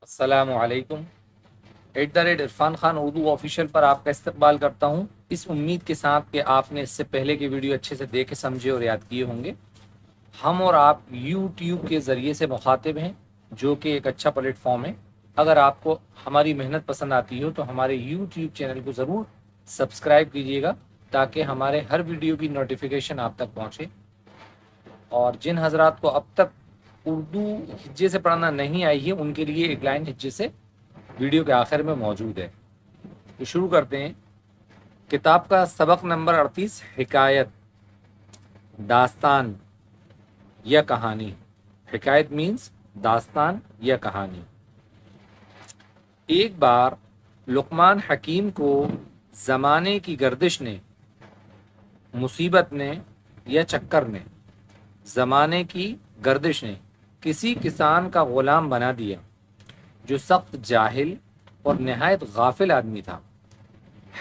السلام علیکم۔ @عرفان خان اردو آفیشیل پر آپ کا استقبال کرتا ہوں، اس امید کے ساتھ کہ آپ نے اس سے پہلے کی ویڈیو اچھے سے دیکھے، سمجھے اور یاد کیے ہوں گے۔ ہم اور آپ یوٹیوب کے ذریعے سے مخاطب ہیں، جو کہ ایک اچھا پلیٹ فارم ہے۔ اگر آپ کو ہماری محنت پسند آتی ہو تو ہمارے یوٹیوب چینل کو ضرور سبسکرائب کیجیے گا، تاکہ ہمارے ہر ویڈیو کی نوٹیفیکیشن آپ تک پہنچے۔ اور جن حضرات کو اب تک اردو ہجے سے پڑھنا نہیں آئی ہے، ان کے لیے ایک لائن ہجے سے ویڈیو کے آخر میں موجود ہے۔ تو شروع کرتے ہیں۔ کتاب کا سبق نمبر 38، حکایت، داستان یا کہانی۔ حکایت مینز داستان یا کہانی۔ ایک بار لقمان حکیم کو زمانے کی گردش نے، مصیبت نے یا چکر نے، زمانے کی گردش نے کسی کسان کا غلام بنا دیا، جو سخت جاہل اور نہایت غافل آدمی تھا۔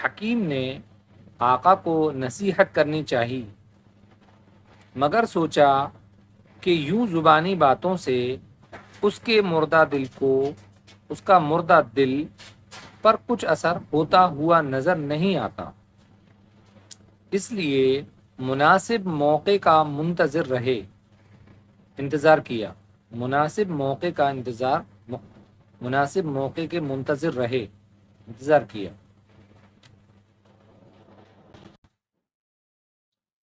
حکیم نے آقا کو نصیحت کرنی چاہی، مگر سوچا کہ یوں زبانی باتوں سے اس کا مردہ دل پر کچھ اثر ہوتا ہوا نظر نہیں آتا، اس لیے مناسب موقع کا انتظار کیا۔ مناسب موقع کے منتظر رہے، انتظار کیا۔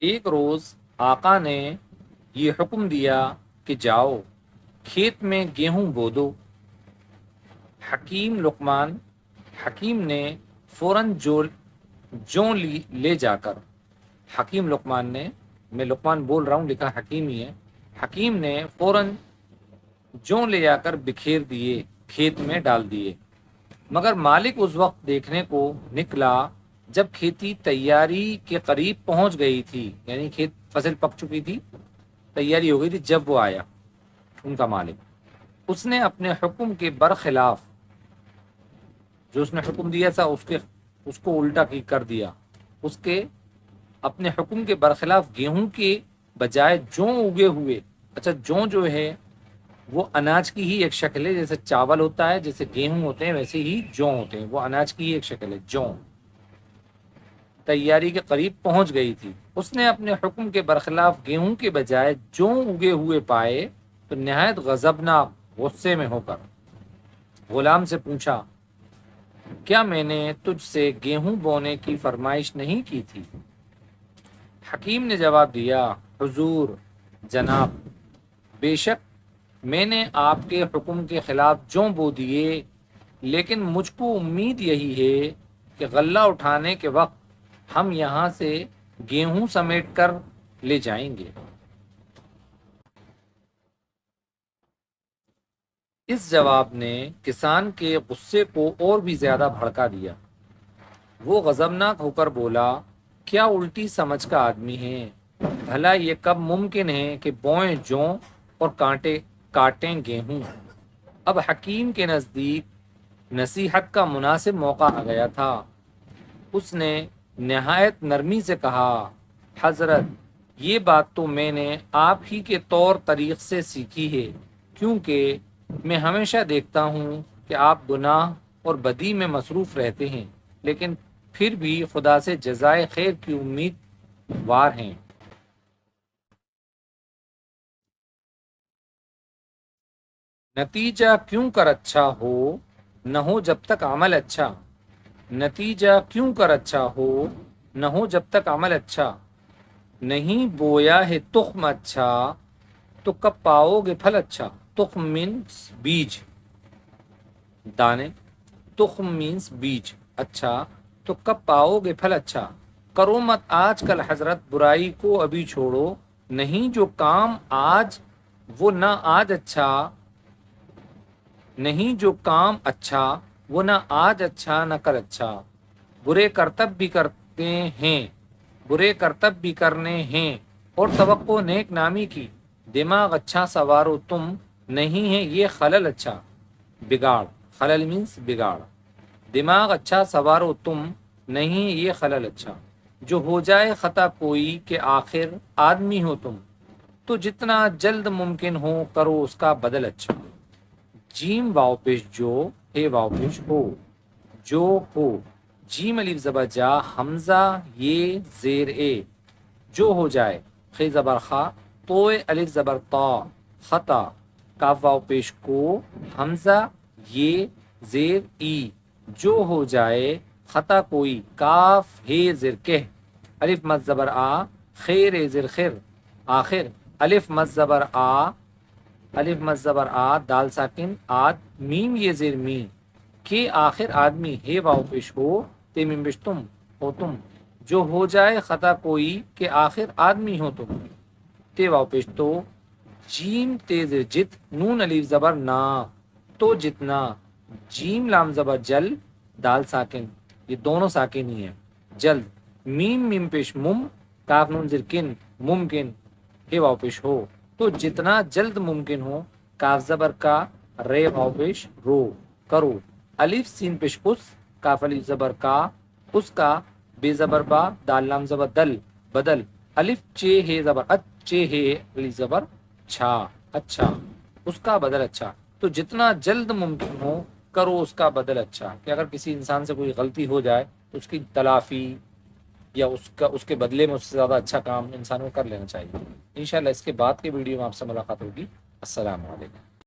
ایک روز آقا نے یہ حکم دیا کہ جاؤ کھیت میں گیہوں بو دو۔ حکیم نے فوراً جوں لے جا کر، حکیم لقمان نے، میں لقمان بول رہا ہوں، لکھا حکیم ہی ہے، حکیم نے فوراً جوں لے جا کر بکھیر دیے، کھیت میں ڈال دیے۔ مگر مالک اس وقت دیکھنے کو نکلا جب کھیتی تیاری کے قریب پہنچ گئی تھی، یعنی کھیت فصل پک چکی تھی، تیاری ہو گئی تھی، جب وہ آیا ان کا مالک، اس نے اپنے حکم کے برخلاف، جو اس نے حکم دیا تھا اس کو الٹا کر دیا، اس کے اپنے حکم کے برخلاف گیہوں کے بجائے جوں اگے ہوئے۔ اچھا، جوں جو ہے وہ اناج کی ہی ایک شکل ہے، جیسے چاول ہوتا ہے، جیسے گیہوں ہوتے ہیں، ویسے ہی جوں ہوتے ہیں، وہ اناج کی ہی ایک شکل ہے، جوں تیاری کے قریب پہنچ گئی تھی۔ اس نے اپنے حکم کے برخلاف گیہوں کے بجائے جوں اگے ہوئے پائے تو نہایت غضبناک، غصے میں ہو کر غلام سے پوچھا، کیا میں نے تجھ سے گیہوں بونے کی فرمائش نہیں کی تھی؟ حکیم نے جواب دیا، حضور، جناب، بے شک میں نے آپ کے حکم کے خلاف جوں بو دیے، لیکن مجھ کو امید یہی ہے کہ غلہ اٹھانے کے وقت ہم یہاں سے گیہوں سمیٹ کر لے جائیں گے۔ اس جواب نے کسان کے غصے کو اور بھی زیادہ بھڑکا دیا۔ وہ غضبناک ہو کر بولا، کیا الٹی سمجھ کا آدمی ہے؟ بھلا یہ کب ممکن ہے کہ بوئیں جوں اور کاٹیں گیہوں؟ اب حکیم کے نزدیک نصیحت کا مناسب موقع آ گیا تھا۔ اس نے نہایت نرمی سے کہا، حضرت، یہ بات تو میں نے آپ ہی کے طور طریق سے سیکھی ہے، کیونکہ میں ہمیشہ دیکھتا ہوں کہ آپ گناہ اور بدی میں مصروف رہتے ہیں، لیکن پھر بھی خدا سے جزائے خیر کی امیدوار ہیں۔ نتیجہ کیوں کر اچھا ہو نہ ہو جب تک عمل اچھا، نتیجہ کیوں کر اچھا ہو نہ ہو جب تک عمل اچھا، نہیں بویا ہے تخم اچھا تو کب پاؤ گے پھل اچھا۔ تخم مینس بیج، دانے، تخم مینس بیج، اچھا تو کب پاؤ گے پھل اچھا۔ کرو مت آج کل حضرت برائی کو ابھی چھوڑو، نہیں جو کام آج وہ نہ آج اچھا، نہیں جو کام اچھا وہ نہ آج اچھا نہ کل اچھا۔ برے کرتب بھی کرنے ہیں اور توقع نیک نامی کی، دماغ اچھا سوارو تم، نہیں ہے یہ خلل اچھا، بگاڑ، خلل مینس بگاڑ، دماغ اچھا سوارو تم، نہیں یہ خلل اچھا، جو ہو جائے خطا کوئی کہ آخر آدمی ہو تم، تو جتنا جلد ممکن ہو کرو اس کا بدل اچھا۔ جیم واو پیش جو، ہے واو پیش ہو، جو ہو، جیم الف زبر جا، حمزہ یہ زیر اے، جو ہو جائے، خ زبر خا، تو الف زبر تا، خطا، کاف واو پیش کو، حمزہ یہ زیر ای، جو ہو جائے، خطا کوئی، کاف ہے زر کہ، الف مد زبر آ، خیر زر خر، آخر، الف مد زبر آ، الف مد زبر آ، دال ساکن، آد، میم یہ زیر می، کے آخر آدمی، ہے واو پیش ہو، تے میم پیش تم، ہو تم، جو ہو جائے خطا کوئی، کہ آخر آدمی ہو تم، تے واو پیش تو، جیم تیز جت، نون الف زبر نا، تو جتنا، جیم لام زبر جل، دال ساکن، یہ دونوں ساکن ہی ہیں، جلد، میم میم پیش مم، کاف نون زر کن، ممکن، ہے واو پیش ہو، تو جتنا جلد ممکن ہو، کاف زبر کا، رے واو پیش رو، کرو، الف سین پیش اس، کاف الف زبر کا، اس کا، بے زبر با، دال لام زبر دل، بدل، الف چے ہے زبر اچ، چے ہے الف زبر چھا، اچھا، اس کا بدل اچھا، تو جتنا جلد ممکن ہو کرو اس کا بدل اچھا، کہ اگر کسی انسان سے کوئی غلطی ہو جائے تو اس کی تلافی یا اس کے بدلے میں اس سے زیادہ اچھا کام انسان کو کر لینا چاہیے۔ انشاءاللہ اس کے بعد کی ویڈیو میں آپ سے ملاقات ہوگی۔ السلام علیکم۔